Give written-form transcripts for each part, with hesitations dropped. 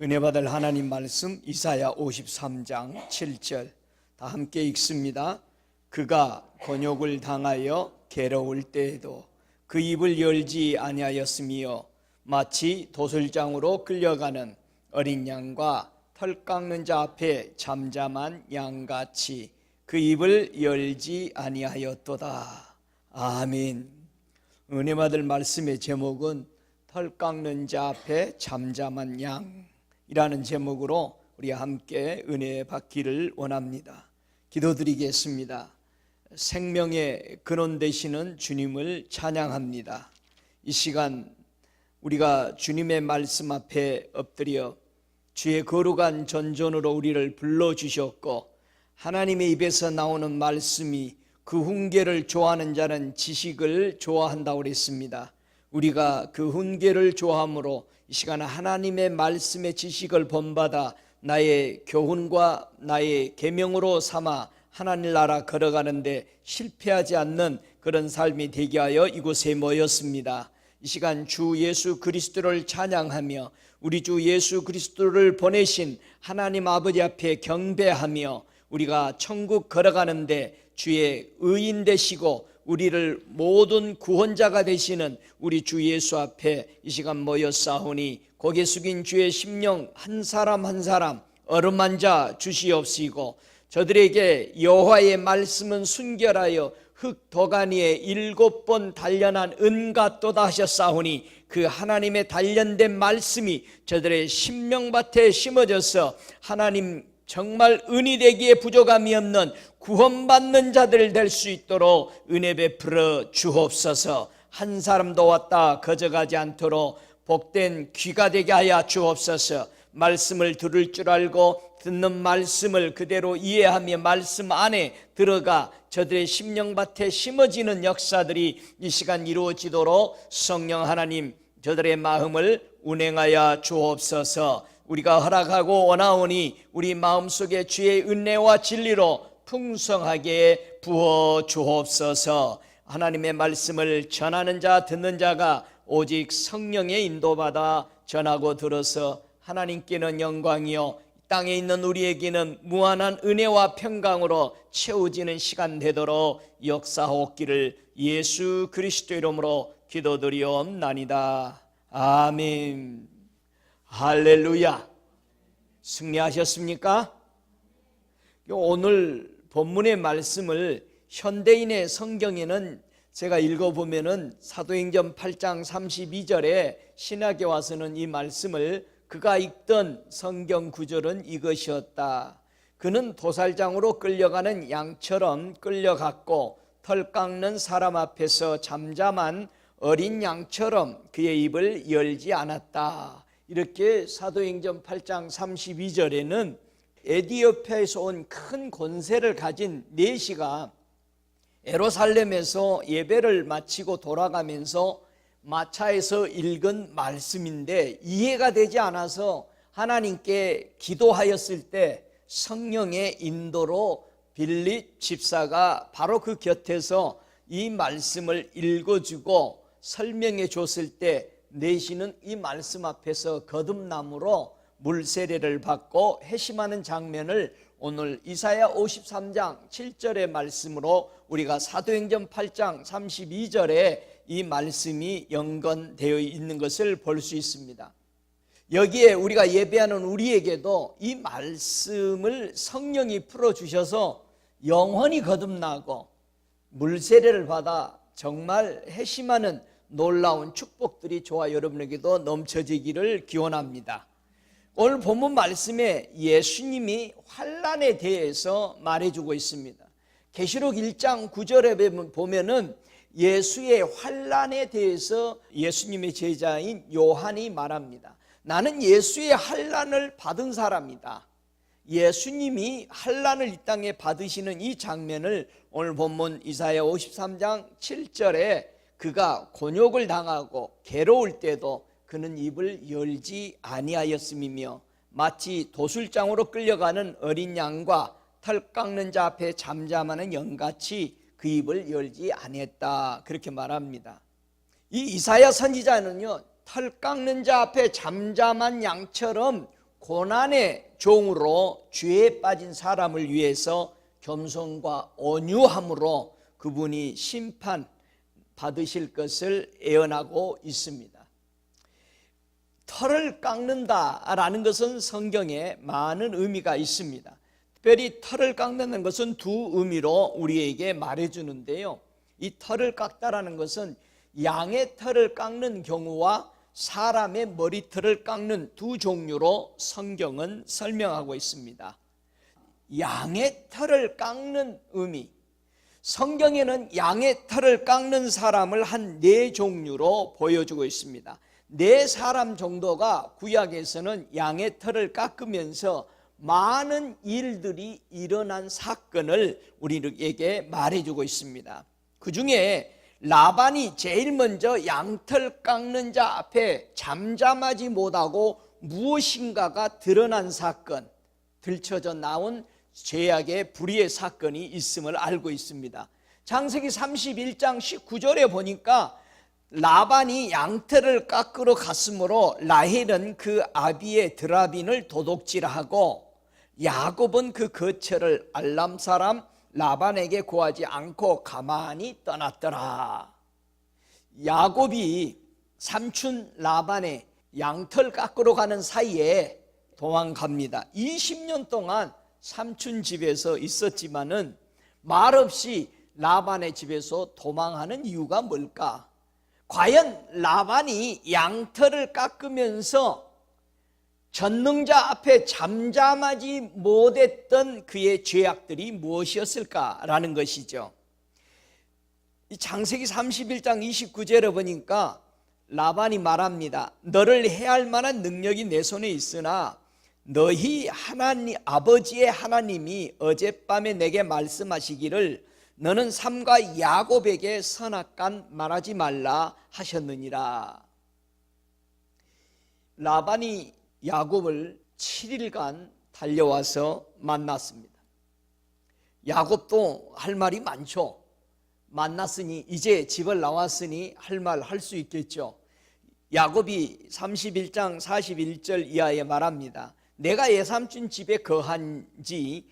은혜 받을 하나님 말씀 이사야 53장 7절 다 함께 읽습니다. 그가 곤욕을 당하여 괴로울 때에도 그 입을 열지 아니하였으며 마치 도술장으로 끌려가는 어린 양과 털 깎는 자 앞에 잠잠한 양같이 그 입을 열지 아니하였도다. 아멘. 은혜 받을 말씀의 제목은 털 깎는 자 앞에 잠잠한 양이라는 제목으로 우리 함께 은혜 받기를 원합니다. 기도드리겠습니다. 생명의 근원 되시는 주님을 찬양합니다. 이 시간 우리가 주님의 말씀 앞에 엎드려 주의 거룩한 전전으로 우리를 불러주셨고, 하나님의 입에서 나오는 말씀이 그 훈계를 좋아하는 자는 지식을 좋아한다고 그랬습니다. 우리가 그 훈계를 좋아함으로 이 시간 하나님의 말씀의 지식을 본받아 나의 교훈과 나의 계명으로 삼아 하나님 나라 걸어가는데 실패하지 않는 그런 삶이 되게 하여 이곳에 모였습니다. 이 시간 주 예수 그리스도를 찬양하며 우리 주 예수 그리스도를 보내신 하나님 아버지 앞에 경배하며 우리가 천국 걸어가는데 주의 의인 되시고 우리를 모든 구원자가 되시는 우리 주 예수 앞에 이 시간 모였사오니 고개 숙인 주의 심령 한 사람 한 사람 어루만져 주시옵시고, 저들에게 여호와의 말씀은 순결하여 흙 도가니에 7번 단련한 은같도다 하셨사오니 그 하나님의 단련된 말씀이 저들의 심령밭에 심어져서 하나님 정말 은이 되기에 부족함이 없는 구원받는 자들 될 수 있도록 은혜 베풀어 주옵소서. 한 사람도 왔다 거저가지 않도록 복된 귀가 되게 하여 주옵소서. 말씀을 들을 줄 알고 듣는 말씀을 그대로 이해하며 말씀 안에 들어가 저들의 심령밭에 심어지는 역사들이 이 시간 이루어지도록 성령 하나님 저들의 마음을 운행하여 주옵소서. 우리가 허락하고 원하오니 우리 마음속에 주의 은혜와 진리로 풍성하게 부어 주옵소서. 하나님의 말씀을 전하는 자 듣는 자가 오직 성령의 인도받아 전하고 들어서 하나님께는 영광이요 땅에 있는 우리에게는 무한한 은혜와 평강으로 채워지는 시간 되도록 역사하옵기를 예수 그리스도 이름으로 기도드리옵나이다. 아멘. 할렐루야. 승리하셨습니까? 오늘 본문의 말씀을 현대인의 성경에는 제가 읽어보면은 사도행전 8장 32절에 신학에 와서는 이 말씀을 그가 읽던 성경 구절은 이것이었다. 그는 도살장으로 끌려가는 양처럼 끌려갔고 털 깎는 사람 앞에서 잠잠한 어린 양처럼 그의 입을 열지 않았다. 이렇게 사도행전 8장 32절에는 에디오피아에서 온 큰 권세를 가진 내시가 예루살렘에서 예배를 마치고 돌아가면서 마차에서 읽은 말씀인데 이해가 되지 않아서 하나님께 기도하였을 때 성령의 인도로 빌립 집사가 바로 그 곁에서 이 말씀을 읽어주고 설명해 줬을 때 내시는 이 말씀 앞에서 거듭남으로 물세례를 받고 회심하는 장면을 오늘 이사야 53장 7절의 말씀으로 우리가 사도행전 8장 32절에 이 말씀이 연관되어 있는 것을 볼 수 있습니다. 여기에 우리가 예배하는 우리에게도 이 말씀을 성령이 풀어주셔서 영원히 거듭나고 물세례를 받아 정말 회심하는 놀라운 축복들이 저와 여러분에게도 넘쳐지기를 기원합니다. 오늘 본문 말씀에 예수님이 환난에 대해서 말해주고 있습니다. 계시록 1장 9절에 보면은 예수의 환난에 대해서 예수님의 제자인 요한이 말합니다. 나는 예수의 환난을 받은 사람이다. 예수님이 환난을 이 땅에 받으시는 이 장면을 오늘 본문 이사야 53장 7절에 그가 곤욕을 당하고 괴로울 때도 그는 입을 열지 아니하였음이며 마치 도술장으로 끌려가는 어린 양과 털 깎는 자 앞에 잠잠하는 영같이 그 입을 열지 아니했다. 그렇게 말합니다. 이 이사야 선지자는요 털 깎는 자 앞에 잠잠한 양처럼 고난의 종으로 죄에 빠진 사람을 위해서 겸손과 온유함으로 그분이 심판 받으실 것을 예언하고 있습니다. 털을 깎는다라는 것은 성경에 많은 의미가 있습니다. 특별히 털을 깎는 것은 두 의미로 우리에게 말해주는데요. 이 털을 깎다라는 것은 양의 털을 깎는 경우와 사람의 머리털을 깎는 두 종류로 성경은 설명하고 있습니다. 양의 털을 깎는 의미, 성경에는 양의 털을 깎는 사람을 한 네 종류로 보여주고 있습니다. 네 사람 정도가 구약에서는 양의 털을 깎으면서 많은 일들이 일어난 사건을 우리에게 말해주고 있습니다. 그 중에 라반이 제일 먼저 양털 깎는 자 앞에 잠잠하지 못하고 무엇인가가 드러난 사건, 들춰져 나온 죄악의 불의의 사건이 있음을 알고 있습니다. 창세기 31장 19절에 보니까 라반이 양털을 깎으러 갔으므로 라헬은 그 아비의 드라빈을 도둑질하고 야곱은 그 거처를 알람 사람 라반에게 구하지 않고 가만히 떠났더라. 야곱이 삼촌 라반의 양털 깎으러 가는 사이에 도망갑니다. 20년 동안 삼촌 집에서 있었지만은 말없이 라반의 집에서 도망하는 이유가 뭘까? 과연 라반이 양털을 깎으면서 전능자 앞에 잠잠하지 못했던 그의 죄악들이 무엇이었을까라는 것이죠. 이 창세기 31장 29절에 보니까 라반이 말합니다. 너를 해할 만한 능력이 내 손에 있으나 너희 하나님 아버지의 하나님이 어젯밤에 내게 말씀하시기를 너는 삼가 야곱에게 선악간 말하지 말라 하셨느니라. 라반이 야곱을 7일간 달려와서 만났습니다. 야곱도 할 말이 많죠. 만났으니 이제 집을 나왔으니 할 말 할 수 있겠죠. 야곱이 31장 41절 이하에 말합니다. 내가 외삼촌 집에 거한 지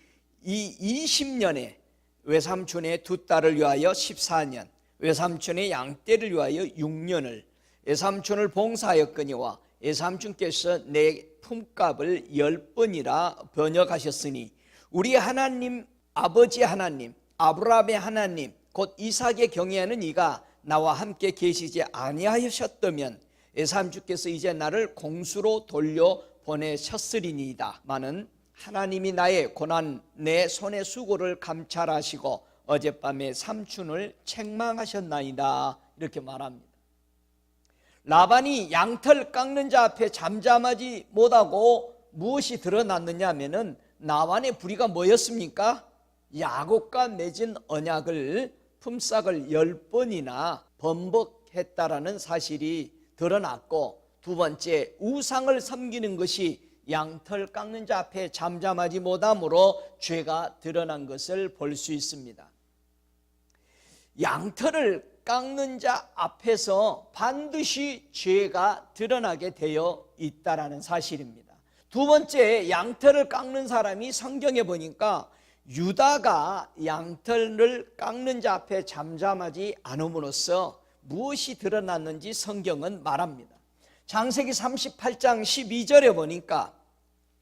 이 20년에 외삼촌의 두 딸을 위하여 14년, 외삼촌의 양떼를 위하여 6년을 외삼촌을 봉사하였거니와 외삼촌께서 내 품값을 10번이라 번역하셨으니 우리 하나님 아버지 하나님 아브라함의 하나님 곧 이삭의 경외하는 이가 나와 함께 계시지 아니하셨다면 외삼촌께서 이제 나를 공수로 돌려 보내셨으리니이다. 마는 하나님이 나의 고난 내 손의 수고를 감찰하시고 어젯밤에 삼촌을 책망하셨나이다. 이렇게 말합니다. 라반이 양털 깎는 자 앞에 잠잠하지 못하고 무엇이 드러났느냐 하면은 나반의 불의가 뭐였습니까? 야곱과 맺은 언약을 품삯을 10번이나 번복했다라는 사실이 드러났고, 두 번째 우상을 섬기는 것이 양털 깎는 자 앞에 잠잠하지 못함으로 죄가 드러난 것을 볼 수 있습니다. 양털을 깎는 자 앞에서 반드시 죄가 드러나게 되어 있다라는 사실입니다. 두 번째, 양털을 깎는 사람이 성경에 보니까 유다가 양털을 깎는 자 앞에 잠잠하지 않음으로써 무엇이 드러났는지 성경은 말합니다. 창세기 38장 12절에 보니까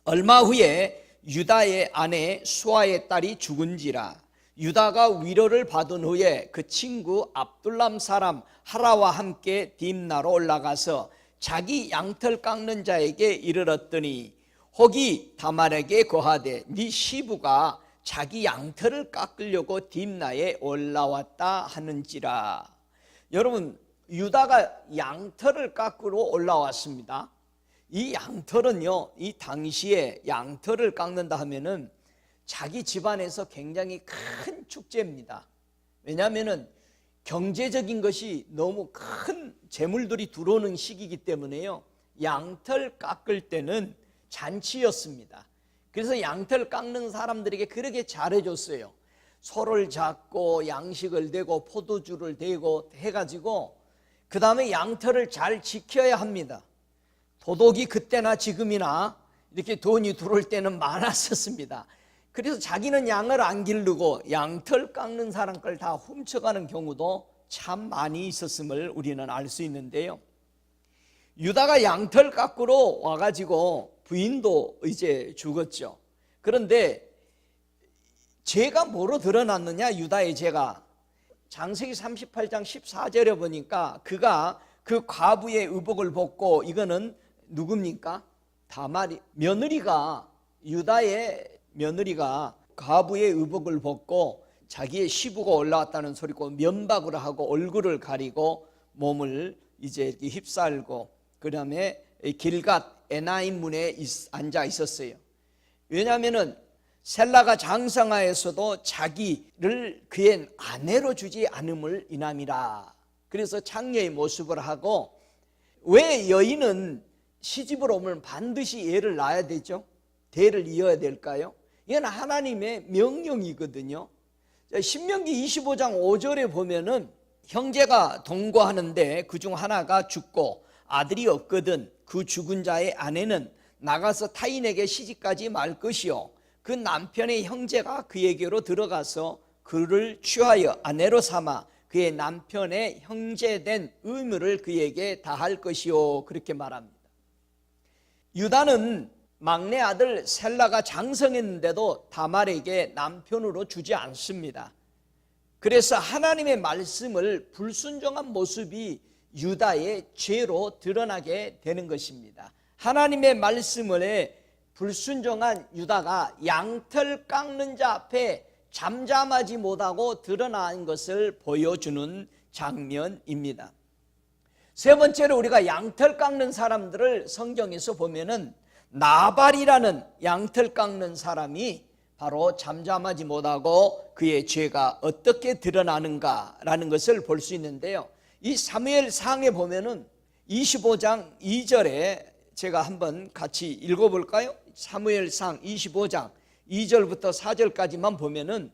얼마 후에 유다의 아내 수아의 딸이 죽은지라 유다가 위로를 받은 후에 그 친구 압둘람 사람 하라와 함께 딥나로 올라가서 자기 양털 깎는 자에게 이르렀더니 혹이 다말에게 거하되 네 시부가 자기 양털을 깎으려고 딥나에 올라왔다 하는지라. 여러분, 유다가 양털을 깎으러 올라왔습니다. 이 양털은요, 이 당시에 양털을 깎는다 하면은 자기 집안에서 굉장히 큰 축제입니다. 왜냐하면은 경제적인 것이 너무 큰 재물들이 들어오는 시기이기 때문에요, 양털 깎을 때는 잔치였습니다. 그래서 양털 깎는 사람들에게 그렇게 잘해줬어요. 소를 잡고 양식을 대고 포도주를 대고 해가지고 그 다음에 양털을 잘 지켜야 합니다. 도둑이 그때나 지금이나 이렇게 돈이 들어올 때는 많았었습니다. 그래서 자기는 양을 안 기르고 양털 깎는 사람 걸 다 훔쳐가는 경우도 참 많이 있었음을 우리는 알 수 있는데요. 유다가 양털 깎으러 와가지고 부인도 이제 죽었죠. 그런데 죄가 뭐로 드러났느냐? 유다의 죄가 창세기 38장 14절에 보니까 그가 그 과부의 의복을 벗고, 이거는 누굽니까? 다말이 며느리가, 유다의 며느리가 과부의 의복을 벗고 자기의 시부가 올라왔다는 소리고 면박을 하고 얼굴을 가리고 몸을 이제 이렇게 휩싸고 그 다음에 길갓 에나임 문에 앉아 있었어요. 왜냐하면은 셀라가 장성하에서도 자기를 그의 아내로 주지 않음을 인함이라. 그래서 창녀의 모습을 하고, 왜 여인은 시집을 오면 반드시 애를 낳아야 되죠? 대를 이어야 될까요? 이건 하나님의 명령이거든요. 신명기 25장 5절에 보면은 형제가 동거하는데 그중 하나가 죽고 아들이 없거든 그 죽은 자의 아내는 나가서 타인에게 시집가지 말 것이요, 그 남편의 형제가 그에게로 들어가서 그를 취하여 아내로 삼아 그의 남편의 형제된 의무를 그에게 다할 것이요, 그렇게 말합니다. 유다는 막내 아들 셀라가 장성했는데도 다말에게 남편으로 주지 않습니다. 그래서 하나님의 말씀을 불순종한 모습이 유다의 죄로 드러나게 되는 것입니다. 하나님의 말씀을 불순종한 유다가 양털 깎는 자 앞에 잠잠하지 못하고 드러난 것을 보여주는 장면입니다. 세 번째로 우리가 양털 깎는 사람들을 성경에서 보면은 나발이라는 양털 깎는 사람이 바로 잠잠하지 못하고 그의 죄가 어떻게 드러나는가라는 것을 볼 수 있는데요. 이 사무엘상에 보면은 25장 2절에 제가 한번 같이 읽어볼까요? 사무엘상 25장 2절부터 4절까지만 보면은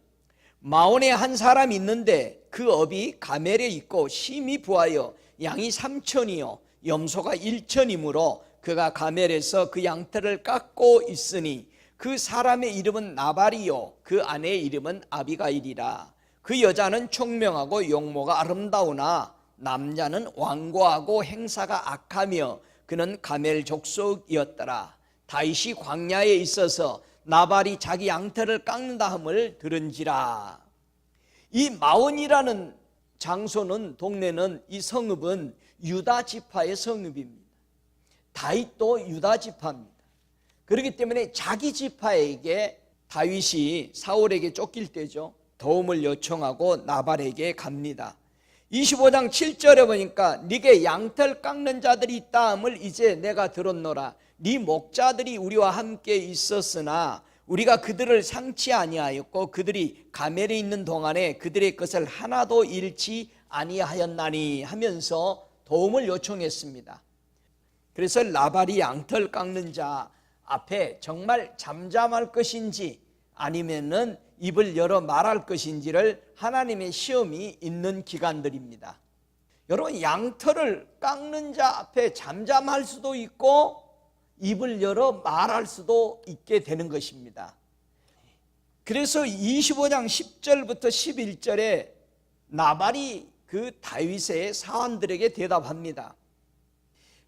마온에 한 사람이 있는데 그 업이 가멜에 있고 심히 부하여 양이 3천이요 염소가 1천이므로 그가 가멜에서 그 양털을 깎고 있으니 그 사람의 이름은 나발이요 그 아내의 이름은 아비가일이라. 그 여자는 총명하고 용모가 아름다우나 남자는 완고하고 행사가 악하며 그는 가멜 족속이었더라. 다윗이 광야에 있어서 나발이 자기 양털을 깎는다 함을 들은지라. 이 마온이라는 장소는, 동네는, 이 성읍은 유다 지파의 성읍입니다. 다윗도 유다 지파입니다. 그렇기 때문에 자기 지파에게 다윗이 사울에게 쫓길 때죠, 도움을 요청하고 나발에게 갑니다. 25장 7절에 보니까 네게 양털 깎는 자들이 있다 함을 이제 내가 들었노라. 네 목자들이 우리와 함께 있었으나 우리가 그들을 상치 아니하였고 그들이 가멜에 있는 동안에 그들의 것을 하나도 잃지 아니하였나니 하면서 도움을 요청했습니다. 그래서 나발이 양털 깎는 자 앞에 정말 잠잠할 것인지 아니면은 입을 열어 말할 것인지를 하나님의 시험이 있는 기간들입니다. 여러분, 양털을 깎는 자 앞에 잠잠할 수도 있고 입을 열어 말할 수도 있게 되는 것입니다. 그래서 25장 10절부터 11절에 나발이 그 다윗의 사환들에게 대답합니다.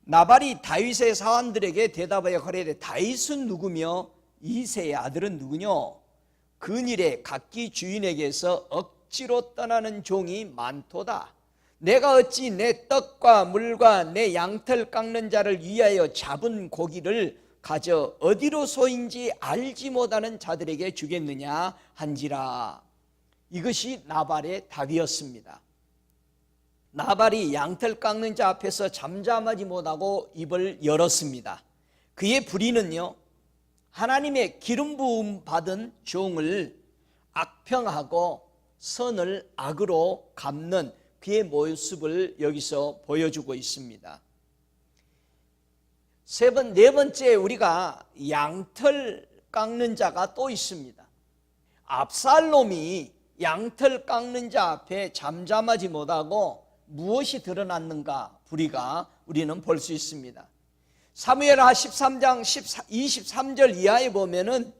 나발이 다윗의 사환들에게 대답하여 가로되 다윗은 누구며 이새의 아들은 누구뇨? 근일에 각기 주인에게서 억지로 떠나는 종이 많도다. 내가 어찌 내 떡과 물과 내 양털 깎는 자를 위하여 잡은 고기를 가져 어디로소인지 알지 못하는 자들에게 주겠느냐 한지라. 이것이 나발의 답이었습니다. 나발이 양털 깎는 자 앞에서 잠잠하지 못하고 입을 열었습니다. 그의 불의는요, 하나님의 기름 부음 받은 종을 악평하고 선을 악으로 갚는 그의 모습을 여기서 보여주고 있습니다. 네 번째, 우리가 양털 깎는 자가 또 있습니다. 압살롬이 양털 깎는 자 앞에 잠잠하지 못하고 무엇이 드러났는가, 불의가 우리는 볼 수 있습니다. 사무엘하 13장 23절 이하에 보면은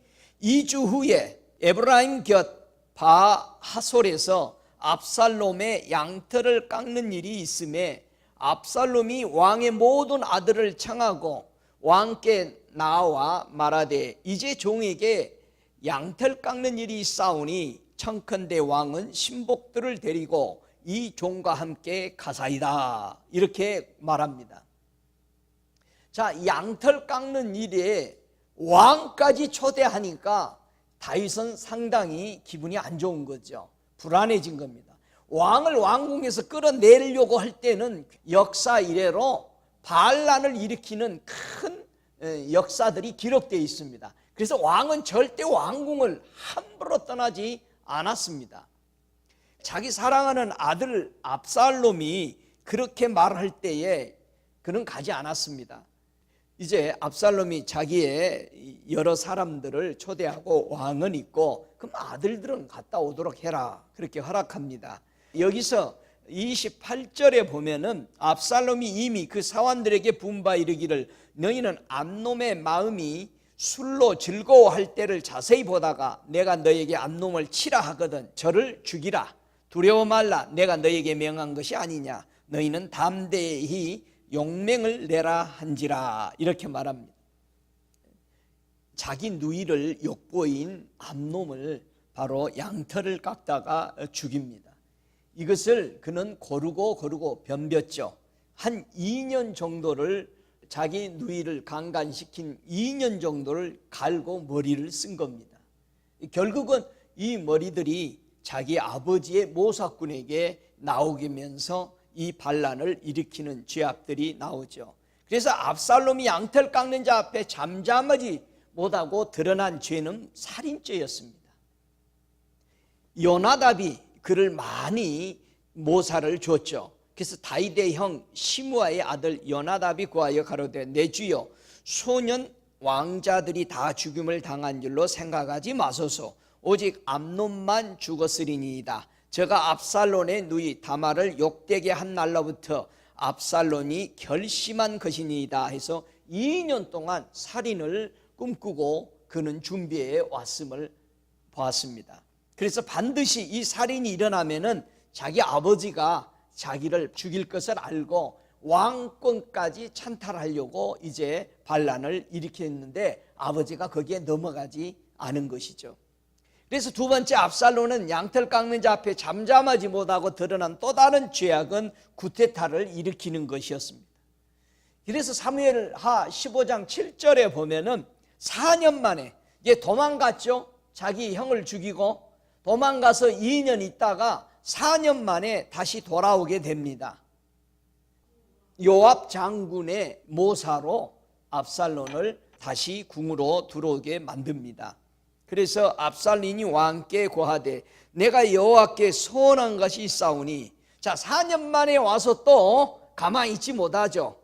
2주 후에 에브라임 곁 바하솔에서 압살롬의 양털을 깎는 일이 있음에 압살롬이 왕의 모든 아들을 청하고 왕께 나와 말하되 이제 종에게 양털 깎는 일이 있사오니 청컨대 왕은 신복들을 데리고 이 종과 함께 가사이다, 이렇게 말합니다. 자, 양털 깎는 일에 왕까지 초대하니까 다윗은 상당히 기분이 안 좋은 거죠. 불안해진 겁니다. 왕을 왕궁에서 끌어내려고 할 때는 역사 이래로 반란을 일으키는 큰 역사들이 기록되어 있습니다. 그래서 왕은 절대 왕궁을 함부로 떠나지 않았습니다. 자기 사랑하는 아들 압살롬이 그렇게 말할 때에 그는 가지 않았습니다. 이제 압살롬이 자기의 여러 사람들을 초대하고 왕은 있고 그럼 아들들은 갔다 오도록 해라, 그렇게 허락합니다. 여기서 28절에 보면은 압살롬이 이미 그 사환들에게 분바 이르기를 너희는 암놈의 마음이 술로 즐거워할 때를 자세히 보다가 내가 너에게 암놈을 치라 하거든 저를 죽이라, 두려워 말라, 내가 너에게 명한 것이 아니냐, 너희는 담대히 용맹을 내라 한지라, 이렇게 말합니다. 자기 누이를 욕보인 암놈을 바로 양털을 깎다가 죽입니다. 이것을 그는 고르고 변변했죠. 한 2년 정도를 자기 누이를 강간시킨 2년 정도를 갈고 머리를 쓴 겁니다. 결국은 이 머리들이 자기 아버지의 모사꾼에게 나오면서 이 반란을 일으키는 죄악들이 나오죠. 그래서 압살롬이 양털 깎는 자 앞에 잠잠하지 못하고 드러난 죄는 살인죄였습니다. 요나답이 그를 많이 모사를 줬죠. 그래서 다윗의 형 시므아의 아들 요나답이 구하여 가로되 내 주여 소년 왕자들이 다 죽임을 당한 줄로 생각하지 마소서, 오직 암논만 죽었으리니이다. 저가 압살롬의 누이 다말을 욕되게 한 날로부터 압살롬이 결심한 것이니이다 해서 2년 동안 살인을 꿈꾸고 그는 준비해 왔음을 보았습니다. 그래서 반드시 이 살인이 일어나면은 자기 아버지가 자기를 죽일 것을 알고 왕권까지 찬탈하려고 이제 반란을 일으켰는데 아버지가 거기에 넘어가지 않은 것이죠. 그래서 두 번째 압살롬은 양털 깎는 자 앞에 잠잠하지 못하고 드러난 또 다른 죄악은 구테타를 일으키는 것이었습니다. 그래서 사무엘하 15장 7절에 보면은 4년 만에 이제 도망갔죠. 자기 형을 죽이고 도망가서 2년 있다가 4년 만에 다시 돌아오게 됩니다. 요압 장군의 모사로 압살롬을 다시 궁으로 들어오게 만듭니다. 그래서 압살롬이 왕께 고하되 내가 여호와께 소원한 것이 있사오니, 자 4년 만에 와서 또 가만히 있지 못하죠.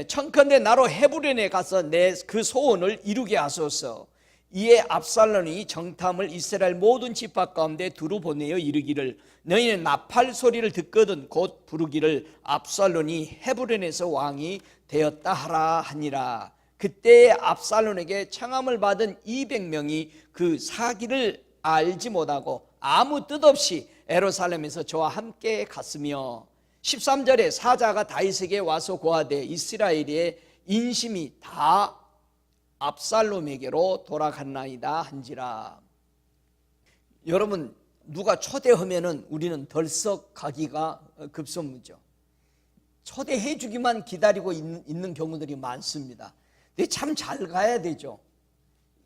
청컨대 나로 헤브론에 가서 내 그 소원을 이루게 하소서. 이에 압살롬이 정탐을 이스라엘 모든 지파 가운데 두루 보내어 이르기를 너희는 나팔 소리를 듣거든 곧 부르기를 압살롬이 헤브론에서 왕이 되었다 하라 하니라. 그때 압살롬에게 청함을 받은 200명이 그 사기를 알지 못하고 아무 뜻 없이 예루살렘에서 저와 함께 갔으며 13절에 사자가 다윗에게 와서 고하되 이스라엘의 인심이 다 압살롬에게로 돌아갔나이다 한지라. 여러분, 누가 초대하면은 우리는 덜썩 가기가 급선무죠. 초대해 주기만 기다리고 있는 경우들이 많습니다. 근데 참 잘 가야 되죠.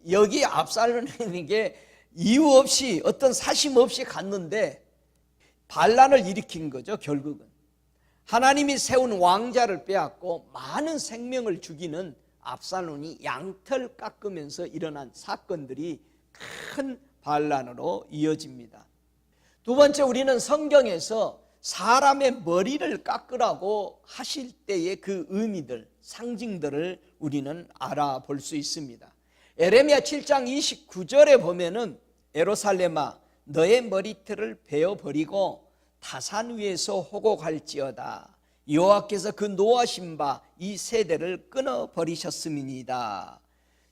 여기 압살롬에게 이유 없이 어떤 사심 없이 갔는데 반란을 일으킨 거죠. 결국은 하나님이 세운 왕자를 빼앗고 많은 생명을 죽이는 압살롬이 양털 깎으면서 일어난 사건들이 큰 반란으로 이어집니다. 두 번째, 우리는 성경에서 사람의 머리를 깎으라고 하실 때의 그 의미들, 상징들을 우리는 알아볼 수 있습니다. 에레미야 7장 29절에 보면은 예루살렘아 너의 머리털을 베어버리고 타산 위에서 호곡할지어다. 여호와께서 그 노하신 바 이 세대를 끊어버리셨음이니이다.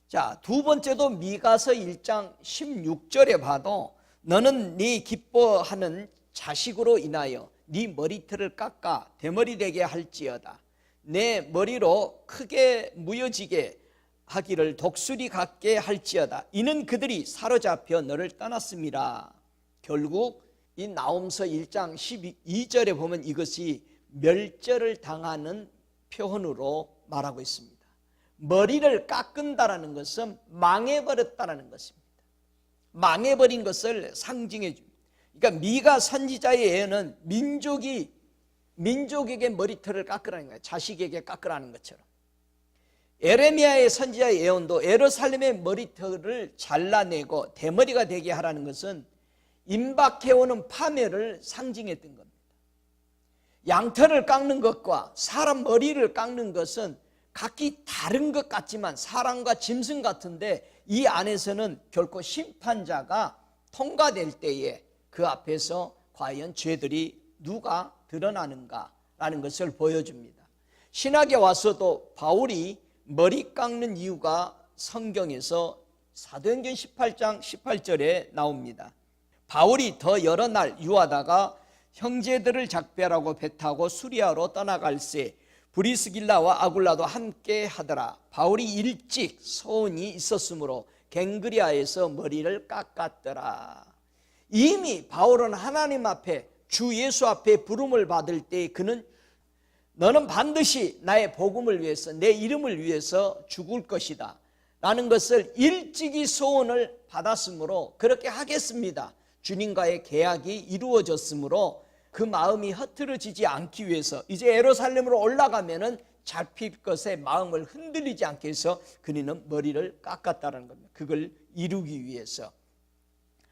자, 두 번째도 미가서 1장 16절에 봐도 너는 네 기뻐하는 자식으로 인하여 네 머리털을 깎아 대머리 되게 할지어다. 내 머리로 크게 무뎌지게 하기를 독수리 같게 할지어다. 이는 그들이 사로잡혀 너를 떠났음이라. 결국 이 나홈서 1장 12절에 보면 이것이 멸절을 당하는 표현으로 말하고 있습니다. 머리를 깎은다라는 것은 망해버렸다라는 것입니다. 망해버린 것을 상징해 줍니다. 그러니까 미가 선지자의 예언은 민족에게 머리털을 깎으라는 거예요. 자식에게 깎으라는 것처럼. 에레미야의 선지자의 예언도 예루살렘의 머리털을 잘라내고 대머리가 되게 하라는 것은 임박해오는 파멸을 상징했던 겁니다. 양털을 깎는 것과 사람 머리를 깎는 것은 각기 다른 것 같지만 사람과 짐승 같은데 이 안에서는 결코 심판자가 통과될 때에 그 앞에서 과연 죄들이 누가 드러나는가라는 것을 보여줍니다. 신학에 와서도 바울이 머리 깎는 이유가 성경에서 사도행전 18장 18절에 나옵니다. 바울이 더 여러 날 유하다가 형제들을 작별하고 배 타고 수리아로 떠나갈새 브리스길라와 아굴라도 함께 하더라. 바울이 일찍 소원이 있었으므로 갱그리아에서 머리를 깎았더라. 이미 바울은 하나님 앞에 주 예수 앞에 부름을 받을 때 그는 너는 반드시 나의 복음을 위해서 내 이름을 위해서 죽을 것이다 라는 것을 일찍이 소원을 받았으므로 그렇게 하겠습니다. 주님과의 계약이 이루어졌으므로 그 마음이 흐트러지지 않기 위해서 이제 예루살렘으로 올라가면은 잡힐 것에 마음을 흔들리지 않게 해서 그는 머리를 깎았다는 겁니다. 그걸 이루기 위해서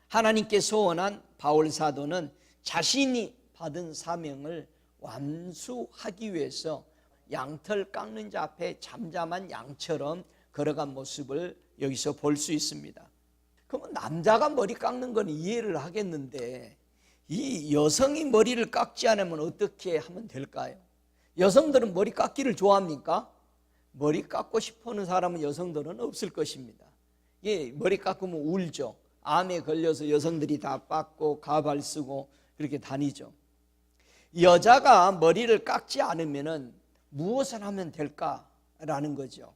하나님께 소원한 바울 사도는 자신이 받은 사명을 완수하기 위해서 양털 깎는 자 앞에 잠잠한 양처럼 걸어간 모습을 여기서 볼 수 있습니다. 그러면 남자가 머리 깎는 건 이해를 하겠는데 이 여성이 머리를 깎지 않으면 어떻게 하면 될까요? 여성들은 머리 깎기를 좋아합니까? 머리 깎고 싶어하는 사람은 여성들은 없을 것입니다. 머리 깎으면 울죠. 암에 걸려서 여성들이 다 깎고 가발 쓰고 그렇게 다니죠. 여자가 머리를 깎지 않으면 무엇을 하면 될까라는 거죠.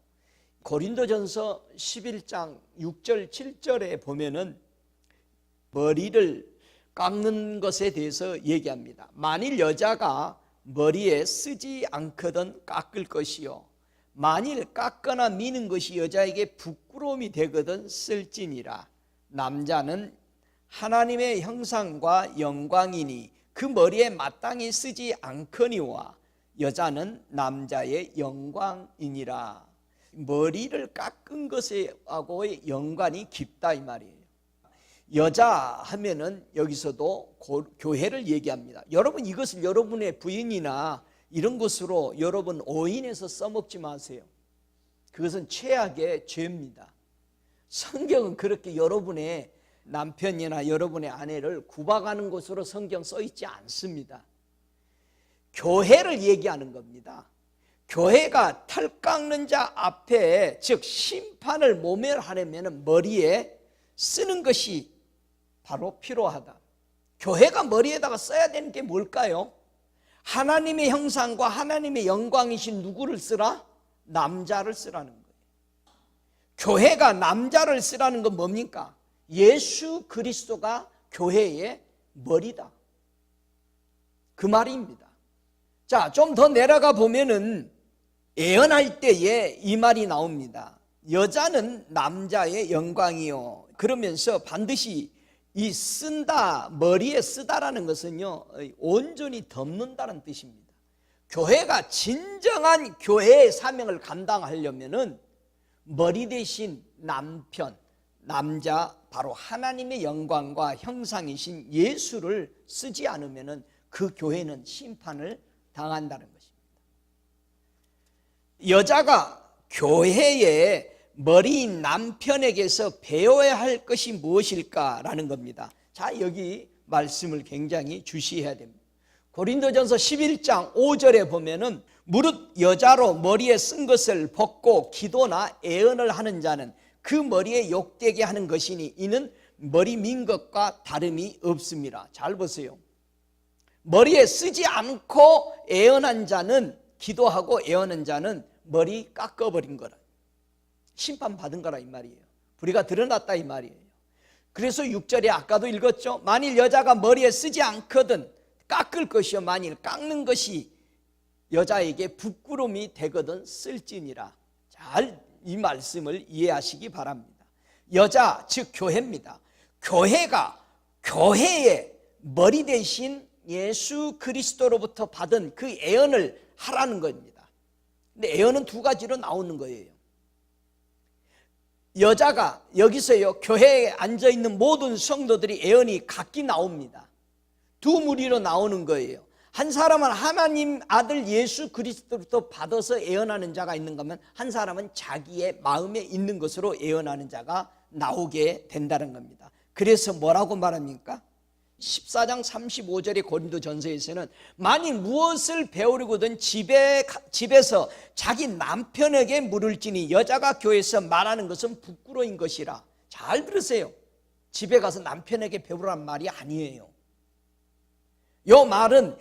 고린도전서 11장 6절 7절에 보면은 머리를 깎는 것에 대해서 얘기합니다. 만일 여자가 머리에 쓰지 않거든 깎을 것이요 만일 깎거나 미는 것이 여자에게 부끄러움이 되거든 쓸지니라. 남자는 하나님의 형상과 영광이니 그 머리에 마땅히 쓰지 않거니와 여자는 남자의 영광이니라. 머리를 깎은 것하고의 연관이 깊다 이 말이에요. 여자 하면은 여기서도 교회를 얘기합니다. 여러분 이것을 여러분의 부인이나 이런 것으로 여러분 오인해서 써먹지 마세요. 그것은 최악의 죄입니다. 성경은 그렇게 여러분의 남편이나 여러분의 아내를 구박하는 것으로 성경 써 있지 않습니다. 교회를 얘기하는 겁니다. 교회가 털 깎는 자 앞에 즉 심판을 모면하려면 머리에 쓰는 것이 바로 필요하다. 교회가 머리에다가 써야 되는 게 뭘까요? 하나님의 형상과 하나님의 영광이신 누구를 쓰라? 남자를 쓰라는 거예요. 교회가 남자를 쓰라는 건 뭡니까? 예수 그리스도가 교회의 머리다. 그 말입니다. 자, 좀 더 내려가 보면은 예언할 때에 이 말이 나옵니다. 여자는 남자의 영광이요. 그러면서 반드시 이 쓴다, 머리에 쓰다라는 것은요, 온전히 덮는다는 뜻입니다. 교회가 진정한 교회의 사명을 감당하려면은 머리 대신 남편, 남자, 바로 하나님의 영광과 형상이신 예수를 쓰지 않으면은 그 교회는 심판을 당한다는 것입니다. 여자가 교회에 머리인 남편에게서 배워야 할 것이 무엇일까라는 겁니다. 자, 여기 말씀을 굉장히 주시해야 됩니다. 고린도전서 11장 5절에 보면은 무릇 여자로 머리에 쓴 것을 벗고 기도나 애언을 하는 자는 그 머리에 욕되게 하는 것이니 이는 머리 민 것과 다름이 없습니다. 잘 보세요. 머리에 쓰지 않고 애언한 자는, 기도하고 애언한 자는 머리 깎아버린 거라, 심판받은 거라 이 말이에요. 불의가 드러났다 이 말이에요. 그래서 6절에 아까도 읽었죠. 만일 여자가 머리에 쓰지 않거든 깎을 것이요 만일 깎는 것이 여자에게 부끄러움이 되거든 쓸지니라. 잘 이 말씀을 이해하시기 바랍니다. 여자 즉 교회입니다. 교회가 교회의 머리 대신 예수 그리스도로부터 받은 그 애언을 하라는 겁니다. 근데 애언은 두 가지로 나오는 거예요. 여자가 여기서요, 교회에 앉아있는 모든 성도들이 애언이 각기 나옵니다. 두 무리로 나오는 거예요. 한 사람은 하나님 아들 예수 그리스도로부터 받아서 애언하는 자가 있는가 하면 한 사람은 자기의 마음에 있는 것으로 애언하는 자가 나오게 된다는 겁니다. 그래서 뭐라고 말합니까? 14장 35절의 고린도전서에서는 만일 무엇을 배우려거든 집에서 자기 남편에게 물을지니 여자가 교회에서 말하는 것은 부끄러운 것이라. 잘 들으세요. 집에 가서 남편에게 배우라는 말이 아니에요. 이 말은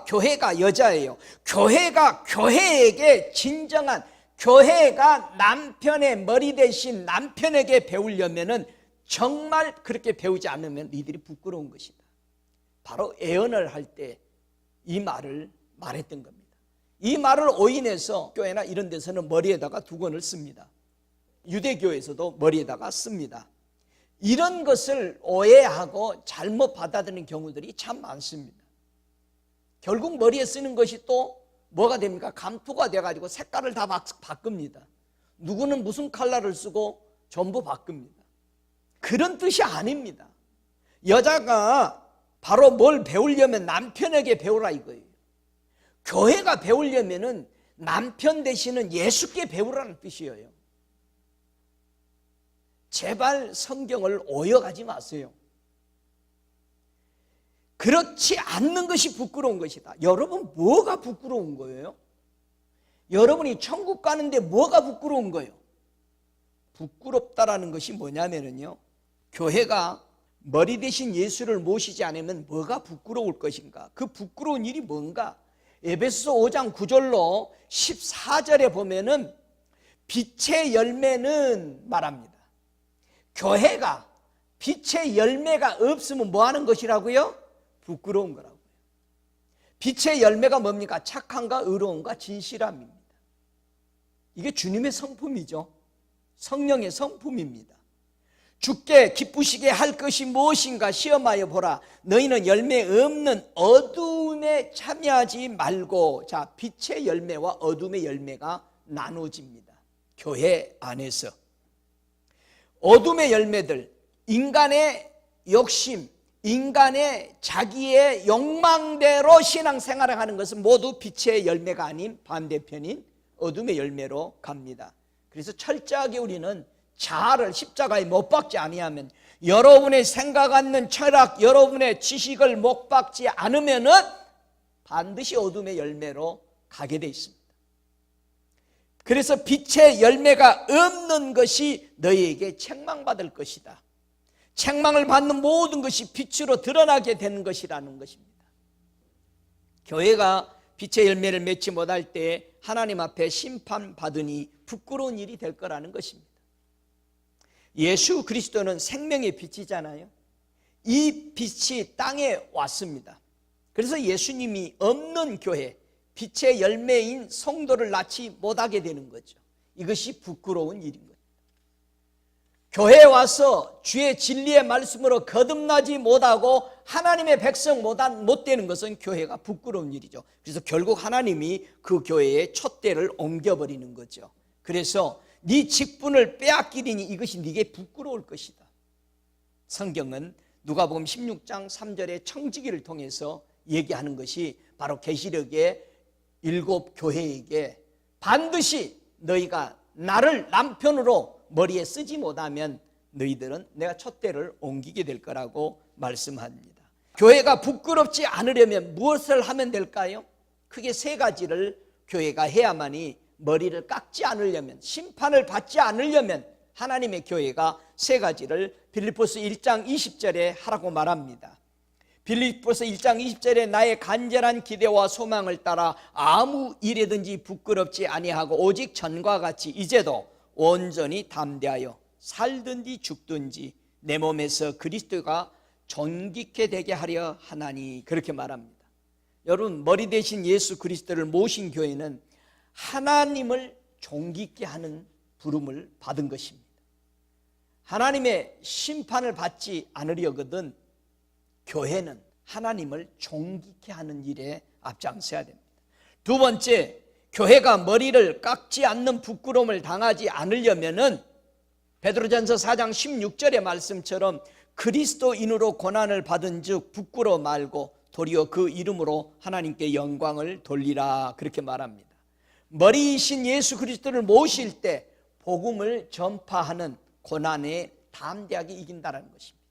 교회가 여자예요. 교회가 교회에게 진정한, 교회가 남편의 머리 대신 남편에게 배우려면은 정말 그렇게 배우지 않으면 니들이 부끄러운 것이다. 바로 애언을 할 때 이 말을 말했던 겁니다. 이 말을 오인해서 교회나 이런 데서는 머리에다가 두건을 씁니다. 유대교에서도 머리에다가 씁니다. 이런 것을 오해하고 잘못 받아들이는 경우들이 참 많습니다. 결국 머리에 쓰는 것이 또 뭐가 됩니까? 감투가 돼가지고 색깔을 다 바꿉니다. 누구는 무슨 컬러를 쓰고 전부 바꿉니다. 그런 뜻이 아닙니다. 여자가 바로 뭘 배우려면 남편에게 배우라 이거예요. 교회가 배우려면은 남편 대신은 예수께 배우라는 뜻이에요. 제발 성경을 오역하지 마세요. 그렇지 않는 것이 부끄러운 것이다. 여러분 뭐가 부끄러운 거예요? 여러분이 천국 가는데 뭐가 부끄러운 거예요? 부끄럽다라는 것이 뭐냐면요, 교회가 머리 대신 예수를 모시지 않으면 뭐가 부끄러울 것인가? 그 부끄러운 일이 뭔가? 에베소서 5장 9절로 14절에 보면은 빛의 열매는 말합니다. 교회가 빛의 열매가 없으면 뭐 하는 것이라고요? 부끄러운 거라고요. 빛의 열매가 뭡니까? 착함과 의로움과 진실함입니다. 이게 주님의 성품이죠. 성령의 성품입니다. 주께 기쁘시게 할 것이 무엇인가 시험하여 보라. 너희는 열매 없는 어두움에 참여하지 말고. 자, 빛의 열매와 어둠의 열매가 나눠집니다. 교회 안에서 어둠의 열매들, 인간의 욕심, 인간의 자기의 욕망대로 신앙생활을 하는 것은 모두 빛의 열매가 아닌 반대편인 어둠의 열매로 갑니다. 그래서 철저하게 우리는 자아를 십자가에 못 박지 아니하면, 여러분의 생각하는 철학, 여러분의 지식을 못 박지 않으면은 반드시 어둠의 열매로 가게 돼 있습니다. 그래서 빛의 열매가 없는 것이 너희에게 책망받을 것이다. 책망을 받는 모든 것이 빛으로 드러나게 되는 것이라는 것입니다. 교회가 빛의 열매를 맺지 못할 때 하나님 앞에 심판받으니 부끄러운 일이 될 거라는 것입니다. 예수 그리스도는 생명의 빛이잖아요. 이 빛이 땅에 왔습니다. 그래서 예수님이 없는 교회, 빛의 열매인 성도를 낳지 못하게 되는 거죠. 이것이 부끄러운 일인 거예요. 교회에 와서 주의 진리의 말씀으로 거듭나지 못하고 하나님의 백성 못 되는 것은 교회가 부끄러운 일이죠. 그래서 결국 하나님이 그 교회에 촛대를 옮겨버리는 거죠. 그래서 네 직분을 빼앗기리니 이것이 네게 부끄러울 것이다. 성경은 누가복음 16장 3절의 청지기를 통해서 얘기하는 것이 바로 계시록의 7 교회에게 반드시 너희가 나를 남편으로 머리에 쓰지 못하면 너희들은 내가 촛대를 옮기게 될 거라고 말씀합니다. 교회가 부끄럽지 않으려면 무엇을 하면 될까요? 크게 세 가지를 교회가 해야만이, 머리를 깎지 않으려면, 심판을 받지 않으려면 하나님의 교회가 세 가지를 빌립보서 1장 20절에 하라고 말합니다. 빌립보서 1장 20절에 나의 간절한 기대와 소망을 따라 아무 일에든지 부끄럽지 아니하고 오직 전과 같이 이제도 온전히 담대하여 살든지 죽든지 내 몸에서 그리스도가 존귀케 되게 하려 하나니, 그렇게 말합니다. 여러분, 머리 대신 예수 그리스도를 모신 교회는 하나님을 존귀케 하는 부름을 받은 것입니다. 하나님의 심판을 받지 않으려거든 교회는 하나님을 존귀케 하는 일에 앞장서야 됩니다. 두 번째, 교회가 머리를 깎지 않는 부끄러움을 당하지 않으려면은 베드로전서 4장 16절의 말씀처럼 그리스도인으로 고난을 받은 즉 부끄러워 말고 도리어 그 이름으로 하나님께 영광을 돌리라, 그렇게 말합니다. 머리이신 예수 그리스도를 모실 때 복음을 전파하는 고난에 담대하게 이긴다는 것입니다.